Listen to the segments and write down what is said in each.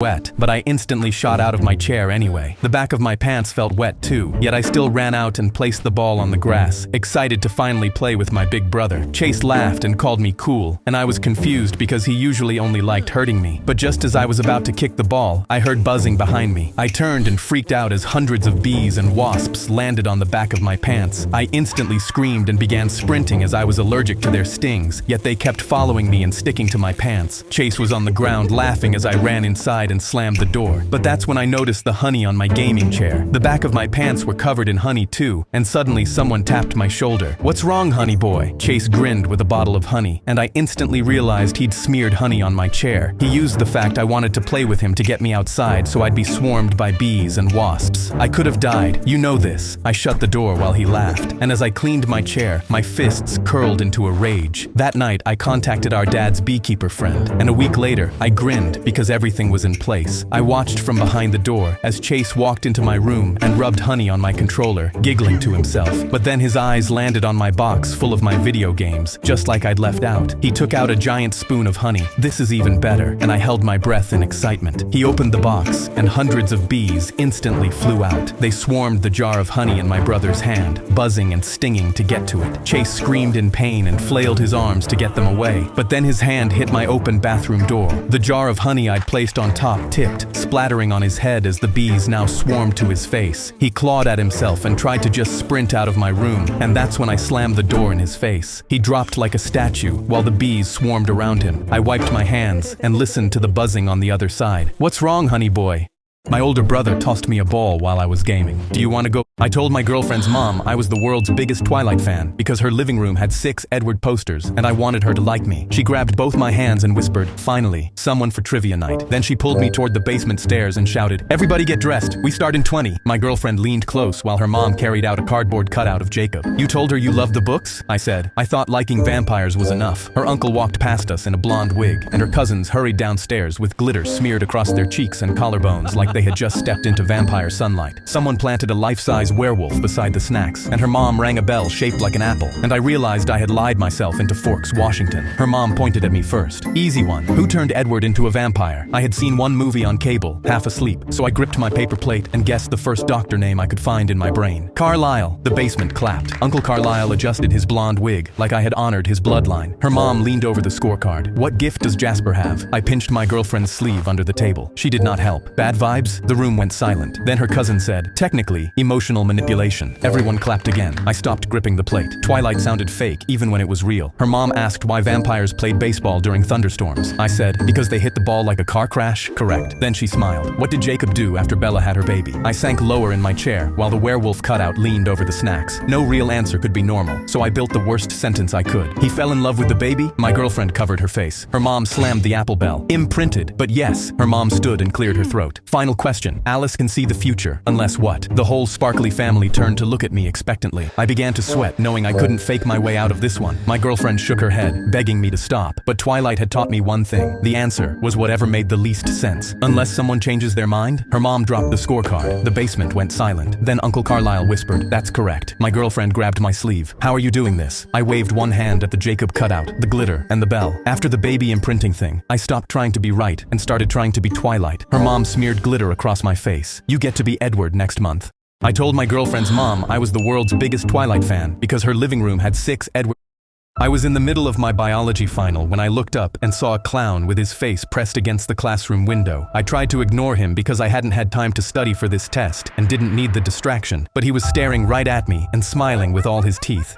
wet, but I instantly shot out of my chair anyway. The back of my pants felt wet too, yet I still ran out and placed the ball on the grass, excited to finally play with my big brother. Chase laughed and called me cool, and I was confused because he usually only liked hurting me. But just as I was about to kick the ball, I heard buzzing behind me. I turned and freaked out as hundreds of bees and wasps landed on the back of my pants. I instantly screamed and began sprinting as I was allergic to their stings, yet they kept following me and sticking to my pants. Chase was on the ground laughing as I ran inside and slammed the door. But that's when I noticed the honey on my gaming chair. The back of my pants were covered in honey too, and suddenly someone tapped my shoulder. "What's wrong, honey boy?" Chase grinned with a bottle of honey, and I instantly realized he'd smeared honey on my chair. He used the fact I wanted to play with him to get me outside so I'd be swarmed by bees and wasps. I could have died, you know this. I shut the door while he laughed, and as I cleaned my chair, my fists curled into a rage. That night, I contacted our dad's beekeeper friend, and a week later, I grinned because everything was in place. I watched from behind the door as Chase walked into my room and rubbed honey on my controller, giggling to himself. But then his eyes landed on my box full of my video games, just like I'd left out. He took out a giant spoon of honey. "This is even better," and I held my breath in excitement. He opened the box, and hundreds of bees instantly flew out. They swarmed the jar of honey in my brother's hand, buzzing and stinging to get to it. Chase screamed in pain and flailed his arms to get them away. But then his hand hit my open bathroom door. The jar of honey I'd placed on top tipped, splattering on his head as the bees now swarmed to his face. He clawed at himself and tried to just sprint out of my room, and that's when I slammed the door in his face. He dropped like a statue while the bees swarmed around him. I wiped my hands and listened to the buzzing on the other side. "What's wrong, honey boy?" My older brother tossed me a ball while I was gaming. "Do you want to go?" I told my girlfriend's mom I was the world's biggest Twilight fan because her living room had 6 Edward posters and I wanted her to like me. She grabbed both my hands and whispered, "Finally, someone for trivia night." Then she pulled me toward the basement stairs and shouted, "Everybody get dressed, we start in 20. My girlfriend leaned close while her mom carried out a cardboard cutout of Jacob. "You told her you loved the books?" I said. I thought liking vampires was enough. Her uncle walked past us in a blonde wig, and her cousins hurried downstairs with glitter smeared across their cheeks and collarbones like they had just stepped into vampire sunlight. Someone planted a life-size werewolf beside the snacks, and her mom rang a bell shaped like an apple, and I realized I had lied myself into Forks, Washington. Her mom pointed at me first. "Easy one. Who turned Edward into a vampire?" I had seen one movie on cable, half asleep, so I gripped my paper plate and guessed the first doctor name I could find in my brain. "Carlisle." The basement clapped. Uncle Carlisle adjusted his blonde wig like I had honored his bloodline. Her mom leaned over the scorecard. "What gift does Jasper have?" I pinched my girlfriend's sleeve under the table. She did not help. "Bad vibes?" The room went silent. Then her cousin said, "Technically, emotional manipulation." Everyone clapped again. I stopped gripping the plate. Twilight sounded fake, even when it was real. Her mom asked why vampires played baseball during thunderstorms. I said, "Because they hit the ball like a car crash?" "Correct." Then she smiled. "What did Jacob do after Bella had her baby?" I sank lower in my chair while the werewolf cutout leaned over the snacks. No real answer could be normal, so I built the worst sentence I could. "He fell in love with the baby?" My girlfriend covered her face. Her mom slammed the Apple bell. "Imprinted, but yes." Her mom stood and cleared her throat. "Final question. Alice can see the future, unless what?" The whole sparkly family turned to look at me expectantly. I began to sweat, knowing I couldn't fake my way out of this one. My girlfriend shook her head, begging me to stop. But Twilight had taught me one thing. The answer was whatever made the least sense. Unless someone changes their mind? Her mom dropped the scorecard. The basement went silent. Then Uncle Carlisle whispered, "That's correct." My girlfriend grabbed my sleeve. "How are you doing this?" I waved one hand at the Jacob cutout, the glitter, and the bell. After the baby imprinting thing, I stopped trying to be right and started trying to be Twilight. Her mom smeared glitter across my face. "You get to be Edward next month." I told my girlfriend's mom I was the world's biggest Twilight fan because her living room had 6 Edward. I was in the middle of my biology final when I looked up and saw a clown with his face pressed against the classroom window. I tried to ignore him because I hadn't had time to study for this test and didn't need the distraction, but he was staring right at me and smiling with all his teeth.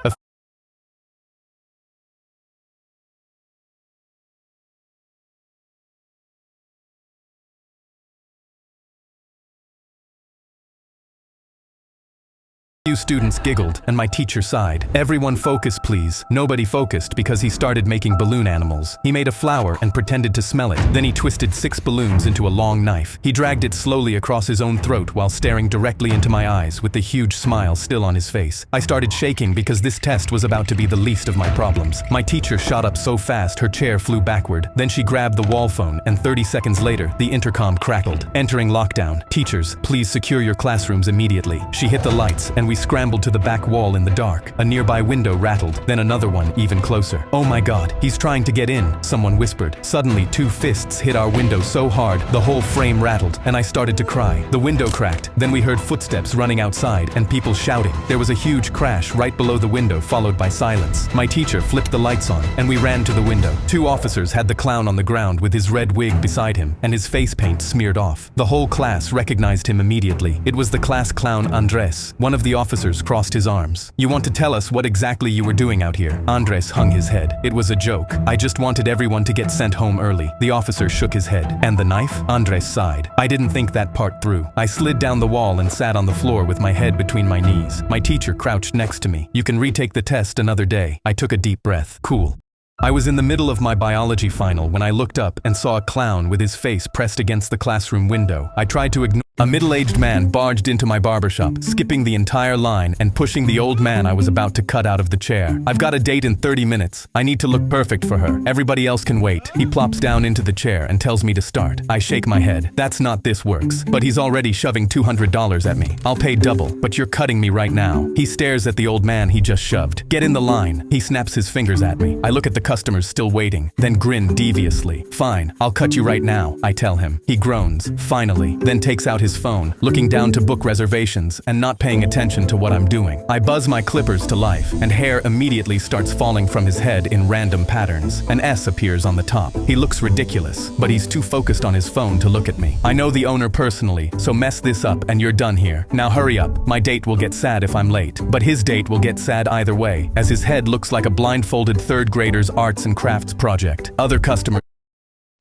Few students giggled, and my teacher sighed. "Everyone focus, please." Nobody focused because he started making balloon animals. He made a flower and pretended to smell it. Then he twisted 6 balloons into a long knife. He dragged it slowly across his own throat while staring directly into my eyes with the huge smile still on his face. I started shaking because this test was about to be the least of my problems. My teacher shot up so fast her chair flew backward. Then she grabbed the wall phone, and 30 seconds later, the intercom crackled. "Entering lockdown. Teachers, please secure your classrooms immediately." She hit the lights, and we we scrambled to the back wall in the dark. A nearby window rattled, then another one even closer. "Oh my God, he's trying to get in," someone whispered. Suddenly, 2 fists hit our window so hard, the whole frame rattled, and I started to cry. The window cracked, then we heard footsteps running outside and people shouting. There was a huge crash right below the window, followed by silence. My teacher flipped the lights on, and we ran to the window. 2 officers had the clown on the ground with his red wig beside him, and his face paint smeared off. The whole class recognized him immediately. It was the class clown Andres. One of the officers crossed his arms. "You want to tell us what exactly you were doing out here?" Andres hung his head. "It was a joke. I just wanted everyone to get sent home early." The officer shook his head. "And the knife?" Andres sighed. "I didn't think that part through. I slid down the wall and sat on the floor with my head between my knees. My teacher crouched next to me. "You can retake the test another day." I took a deep breath. Cool. I was in the middle of my biology final when I looked up and saw a clown with his face pressed against the classroom window. I tried to ignore. A middle-aged man barged into my barbershop, skipping the entire line and pushing the old man I was about to cut out of the chair. "I've got a date in 30 minutes. I need to look perfect for her. Everybody else can wait." He plops down into the chair and tells me to start. I shake my head. "That's not this works." But he's already shoving $200 at me. "I'll pay double, but you're cutting me right now." He stares at the old man he just shoved. "Get in the line." He snaps his fingers at me. I look at the customers still waiting, then grin deviously. "Fine, I'll cut you right now," I tell him. He groans, finally, then takes out his phone, looking down to book reservations and not paying attention to what I'm doing. I buzz my clippers to life, and hair immediately starts falling from his head in random patterns. An S appears on the top. He looks ridiculous, but he's too focused on his phone to look at me. "I know the owner personally, so mess this up and you're done here. Now hurry up. My date will get sad if I'm late." But his date will get sad either way, as his head looks like a blindfolded 3rd grader's arts and crafts project. Other customers.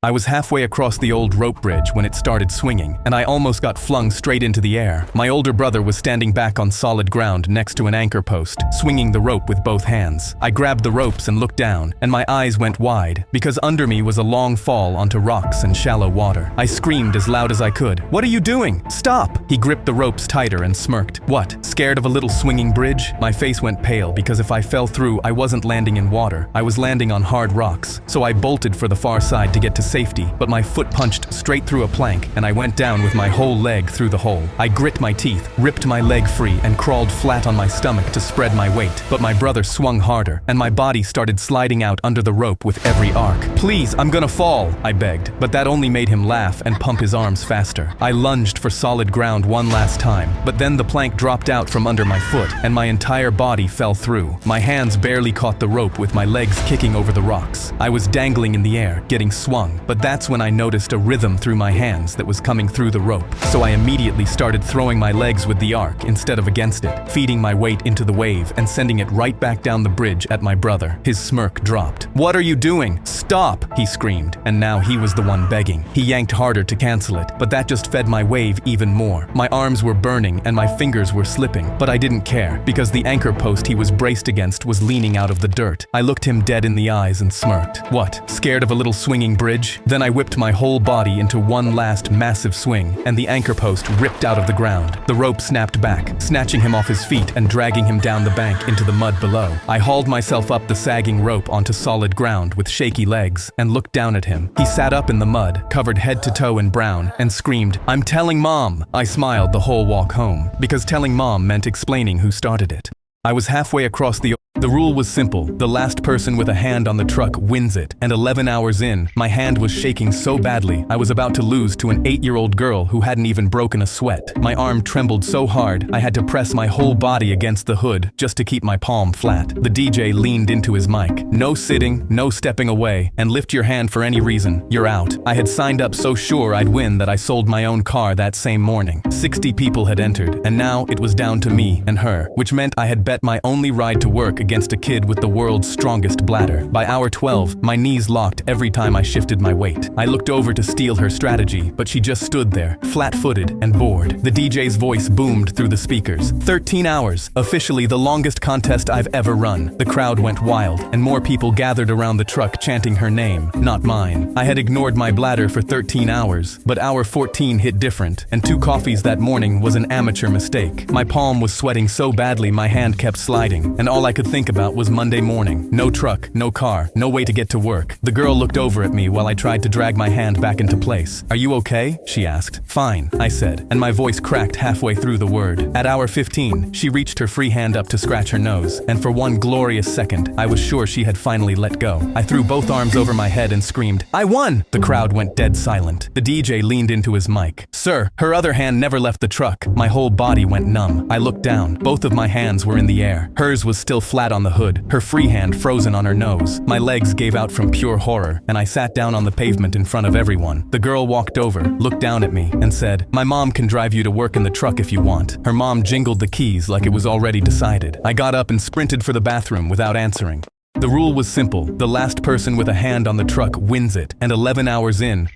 I was halfway across the old rope bridge when it started swinging, and I almost got flung straight into the air. My older brother was standing back on solid ground next to an anchor post, swinging the rope with both hands. I grabbed the ropes and looked down, and my eyes went wide, because under me was a long fall onto rocks and shallow water. I screamed as loud as I could. "What are you doing? Stop!" He gripped the ropes tighter and smirked. "What, scared of a little swinging bridge?" My face went pale because if I fell through, I wasn't landing in water. I was landing on hard rocks, so I bolted for the far side to get to safety, but my foot punched straight through a plank and I went down with my whole leg through the hole. I grit my teeth, ripped my leg free and crawled flat on my stomach to spread my weight, but my brother swung harder and my body started sliding out under the rope with every arc. "Please, I'm gonna fall," I begged, but that only made him laugh and pump his arms faster. I lunged for solid ground one last time, but then the plank dropped out from under my foot and my entire body fell through. My hands barely caught the rope with my legs kicking over the rocks. I was dangling in the air, getting swung, but that's when I noticed a rhythm through my hands that was coming through the rope. So I immediately started throwing my legs with the arc instead of against it, feeding my weight into the wave and sending it right back down the bridge at my brother. His smirk dropped. "What are you doing? Stop!" he screamed, and now he was the one begging. He yanked harder to cancel it, but that just fed my wave even more. My arms were burning and my fingers were slipping, but I didn't care because the anchor post he was braced against was leaning out of the dirt. I looked him dead in the eyes and smirked. "What, scared of a little swinging bridge?" Then I whipped my whole body into one last massive swing, and the anchor post ripped out of the ground. The rope snapped back, snatching him off his feet and dragging him down the bank into the mud below. I hauled myself up the sagging rope onto solid ground with shaky legs and looked down at him. He sat up in the mud, covered head to toe in brown, and screamed, "I'm telling Mom!" I smiled the whole walk home, because telling Mom meant explaining who started it. I was halfway across the rule was simple. The last person with a hand on the truck wins it. And 11 hours in, my hand was shaking so badly, I was about to lose to an 8-year-old girl who hadn't even broken a sweat. My arm trembled so hard, I had to press my whole body against the hood just to keep my palm flat. The DJ leaned into his mic. "No sitting, no stepping away, and lift your hand for any reason. You're out." I had signed up so sure I'd win that I sold my own car that same morning. 60 people had entered, and now it was down to me and her, which meant I had bet my only ride to work against a kid with the world's strongest bladder. By hour 12, my knees locked every time I shifted my weight. I looked over to steal her strategy, but she just stood there, flat-footed and bored. The DJ's voice boomed through the speakers. 13 hours, officially the longest contest I've ever run. The crowd went wild, and more people gathered around the truck chanting her name, not mine. I had ignored my bladder for 13 hours, but hour 14 hit different, and 2 coffees that morning was an amateur mistake. My palm was sweating so badly my hand kept sliding, and all I could think think about was Monday morning. No truck, no car, no way to get to work. The girl looked over at me while I tried to drag my hand back into place. "Are you okay?" she asked. "Fine," I said, and my voice cracked halfway through the word. At hour 15, she reached her free hand up to scratch her nose, and for one glorious second, I was sure she had finally let go. I threw both arms over my head and screamed, "I won!" The crowd went dead silent. The DJ leaned into his mic. "Sir," her other hand never left the truck. My whole body went numb. I looked down. Both of my hands were in the air. Hers was still flat on the hood, her free hand frozen on her nose. My legs gave out from pure horror, and I sat down on the pavement in front of everyone. The girl walked over, looked down at me, and said, "My mom can drive you to work in the truck if you want." Her mom jingled the keys like it was already decided. I got up and sprinted for the bathroom without answering. The rule was simple. The last person with a hand on the truck wins it. And 11 hours in,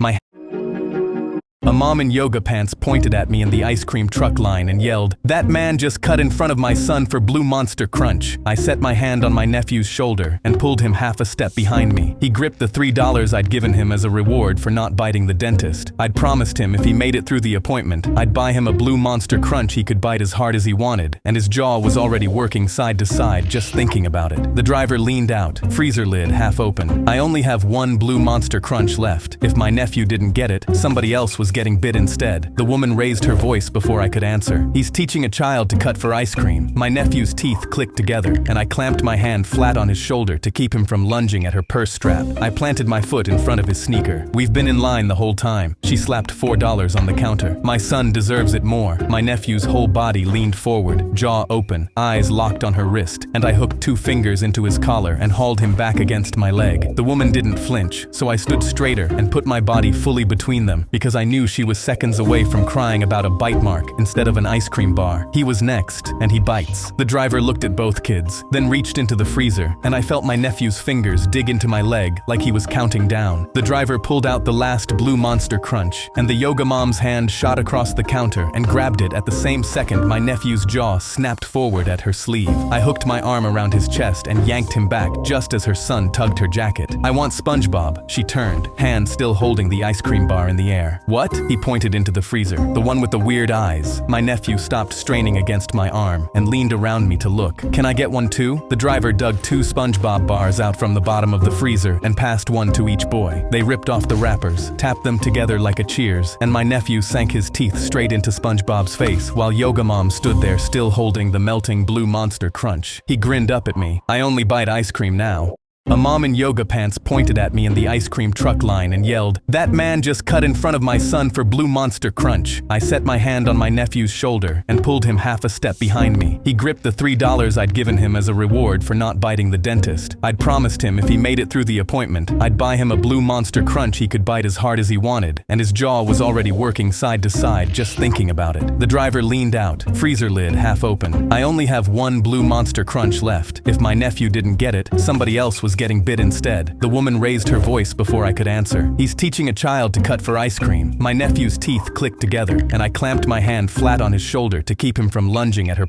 a mom in yoga pants pointed at me in the ice cream truck line and yelled, "That man just cut in front of my son for Blue Monster Crunch." I set my hand on my nephew's shoulder and pulled him half a step behind me. He gripped the $3 I'd given him as a reward for not biting the dentist. I'd promised him if he made it through the appointment, I'd buy him a Blue Monster Crunch he could bite as hard as he wanted, and his jaw was already working side to side just thinking about it. The driver leaned out, freezer lid half open. "I only have one Blue Monster Crunch left. If my nephew didn't get it, somebody else was getting bit instead." The woman raised her voice before I could answer. "He's teaching a child to cut for ice cream." My nephew's teeth clicked together, and I clamped my hand flat on his shoulder to keep him from lunging at her purse strap. I planted my foot in front of his sneaker. "We've been in line the whole time." She slapped $4 on the counter. "My son deserves it more." My nephew's whole body leaned forward, jaw open, eyes locked on her wrist, and I hooked 2 fingers into his collar and hauled him back against my leg. The woman didn't flinch, so I stood straighter and put my body fully between them because I knew she was seconds away from crying about a bite mark instead of an ice cream bar. He was next, and he bites. The driver looked at both kids, then reached into the freezer, and I felt my nephew's fingers dig into my leg like he was counting down. The driver pulled out the last Blue Monster Crunch, and the yoga mom's hand shot across the counter and grabbed it at the same second my nephew's jaw snapped forward at her sleeve. I hooked my arm around his chest and yanked him back just as her son tugged her jacket. "I want SpongeBob." She turned, hand still holding the ice cream bar in the air. "What?" He pointed into the freezer. "The one with the weird eyes." My nephew stopped straining against my arm and leaned around me to look. "Can I get one too?" The driver dug 2 SpongeBob bars out from the bottom of the freezer and passed one to each boy. They ripped off the wrappers, tapped them together like a cheers, and my nephew sank his teeth straight into SpongeBob's face while Yoga Mom stood there still holding the melting Blue Monster Crunch. He grinned up at me. "I only bite ice cream now." A mom in yoga pants pointed at me in the ice cream truck line and yelled, "That man just cut in front of my son for Blue Monster Crunch." I set my hand on my nephew's shoulder and pulled him half a step behind me. He gripped the $3 I'd given him as a reward for not biting the dentist. I'd promised him if he made it through the appointment, I'd buy him a Blue Monster Crunch he could bite as hard as he wanted, and his jaw was already working side to side just thinking about it. The driver leaned out, freezer lid half open. "I only have one Blue Monster Crunch left. If my nephew didn't get it, somebody else was getting bit instead." The woman raised her voice before I could answer. "He's teaching a child to cut for ice cream." My nephew's teeth clicked together, and I clamped my hand flat on his shoulder to keep him from lunging at her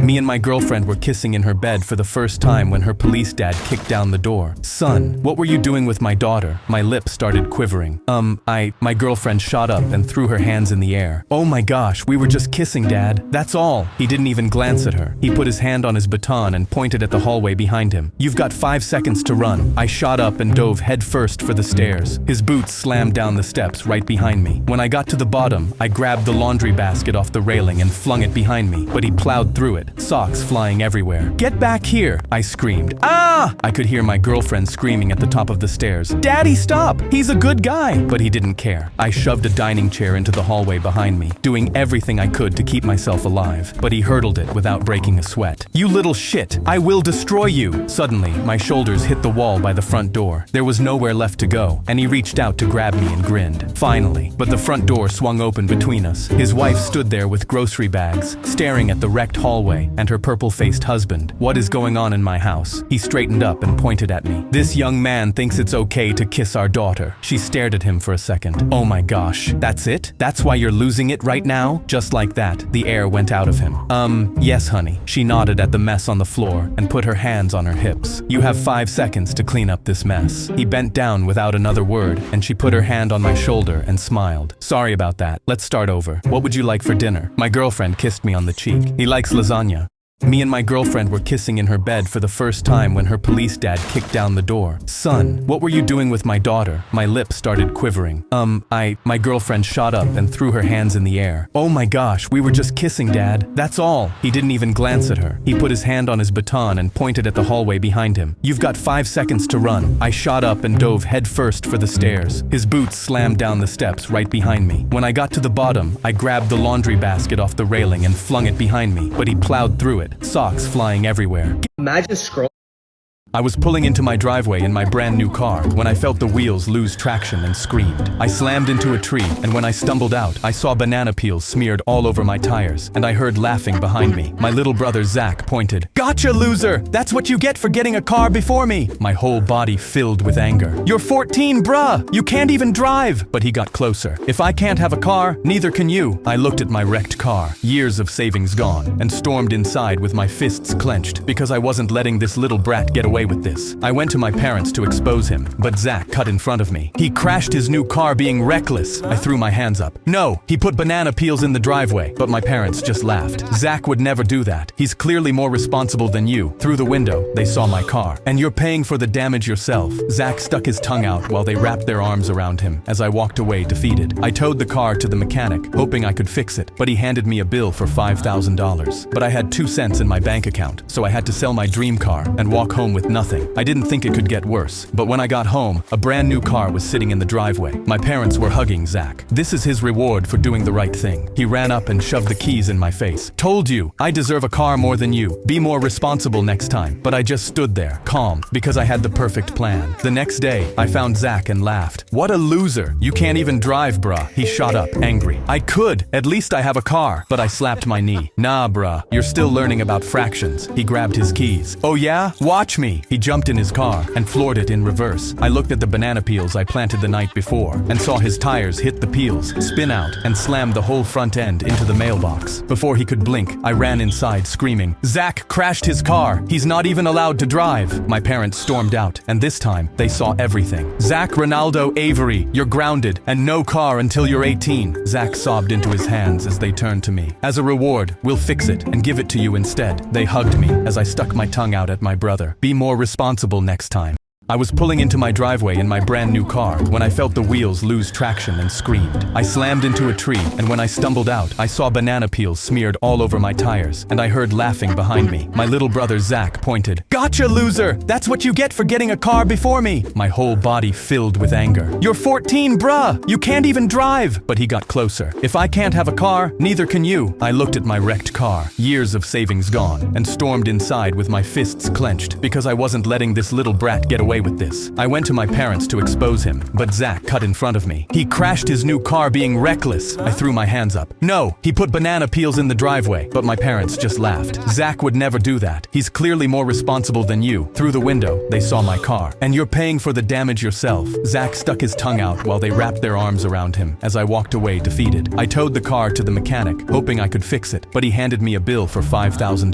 Me and my girlfriend were kissing in her bed for the first time when her police dad kicked down the door. "Son, what were you doing with my daughter?" My lips started quivering. My girlfriend shot up and threw her hands in the air. "Oh my gosh, we were just kissing, Dad. That's all." He didn't even glance at her. He put his hand on his baton and pointed at the hallway behind him. "You've got 5 seconds to run." I shot up and dove headfirst for the stairs. His boots slammed down the steps right behind me. When I got to the bottom, I grabbed the laundry basket off the railing and flung it behind me, but he plowed through it. Socks flying everywhere. "Get back here!" I screamed. "Ah!" I could hear my girlfriend screaming at the top of the stairs. "Daddy, stop! He's a good guy!" But he didn't care. I shoved a dining chair into the hallway behind me, doing everything I could to keep myself alive, but he hurdled it without breaking a sweat. "You little shit! I will destroy you!" Suddenly, my shoulders hit the wall by the front door. There was nowhere left to go, and he reached out to grab me and grinned. Finally. But the front door swung open between us. His wife stood there with grocery bags, staring at the wrecked hallway, and her purple-faced husband. "What is going on in my house?" He straightened up and pointed at me. "This young man thinks it's okay to kiss our daughter." She stared at him for a second. "Oh my gosh, that's it? That's why you're losing it right now?" Just like that, the air went out of him. Yes, honey." She nodded at the mess on the floor and put her hands on her hips. "You have 5 seconds to clean up this mess." He bent down without another word, and she put her hand on my shoulder and smiled. "Sorry about that. Let's start over. What would you like for dinner?" My girlfriend kissed me on the cheek. "He likes lasagna." Me and my girlfriend were kissing in her bed for the first time when her police dad kicked down the door. Son, what were you doing with my daughter? My lips started quivering. My girlfriend shot up and threw her hands in the air. Oh my gosh, we were just kissing, Dad. That's all. He didn't even glance at her. He put his hand on his baton and pointed at the hallway behind him. You've got 5 seconds to run. I shot up and dove headfirst for the stairs. His boots slammed down the steps right behind me. When I got to the bottom, I grabbed the laundry basket off the railing and flung it behind me, but he plowed through it, socks flying everywhere. Imagine scroll. I was pulling into my driveway in my brand new car when I felt the wheels lose traction and screamed. I slammed into a tree, and when I stumbled out, I saw banana peels smeared all over my tires, and I heard laughing behind me. My little brother Zach pointed. Gotcha, loser! That's what you get for getting a car before me! My whole body filled with anger. You're 14, bruh! You can't even drive! But he got closer. If I can't have a car, neither can you. I looked at my wrecked car, years of savings gone, and stormed inside with my fists clenched because I wasn't letting this little brat get away with this. I went to my parents to expose him, but Zach cut in front of me. He crashed his new car being reckless. I threw my hands up. No, he put banana peels in the driveway, but my parents just laughed. Zach would never do that. He's clearly more responsible than you. Through the window, they saw my car. And you're paying for the damage yourself. Zach stuck his tongue out while they wrapped their arms around him as I walked away defeated. I towed the car to the mechanic, hoping I could fix it, but he handed me a bill for $5,000. But I had 2 cents in my bank account, so I had to sell my dream car and walk home with nothing. I didn't think it could get worse, but when I got home, a brand new car was sitting in the driveway. My parents were hugging Zach. This is his reward for doing the right thing. He ran up and shoved the keys in my face. Told you, I deserve a car more than you. Be more responsible next time. But I just stood there, calm, because I had the perfect plan. The next day, I found Zach and laughed. What a loser. You can't even drive, bruh. He shot up, angry. I could. At least I have a car. But I slapped my knee. Nah, bruh. You're still learning about fractions. He grabbed his keys. Oh yeah? Watch me. He jumped in his car and floored it in reverse. I looked at the banana peels I planted the night before and saw his tires hit the peels, spin out, and slam the whole front end into the mailbox. Before he could blink, I ran inside screaming, Zach crashed his car. He's not even allowed to drive. My parents stormed out, and this time, they saw everything. Zach Ronaldo Avery, you're grounded, and no car until you're 18. Zach sobbed into his hands as they turned to me. As a reward, we'll fix it and give it to you instead. They hugged me as I stuck my tongue out at my brother. Be more responsible next time. I was pulling into my driveway in my brand new car when I felt the wheels lose traction and screamed. I slammed into a tree, and when I stumbled out, I saw banana peels smeared all over my tires, and I heard laughing behind me. My little brother Zach pointed. Gotcha, loser! That's what you get for getting a car before me! My whole body filled with anger. You're 14, bruh! You can't even drive! But he got closer. If I can't have a car, neither can you. I looked at my wrecked car, years of savings gone, and stormed inside with my fists clenched because I wasn't letting this little brat get away with this. I went to my parents to expose him, but Zach cut in front of me. He crashed his new car being reckless. I threw my hands up. No, he put banana peels in the driveway, but my parents just laughed. Zach would never do that. He's clearly more responsible than you. Through the window, they saw my car. And you're paying for the damage yourself. Zach stuck his tongue out while they wrapped their arms around him as I walked away defeated. I towed the car to the mechanic, hoping I could fix it, but he handed me a bill for $5,000.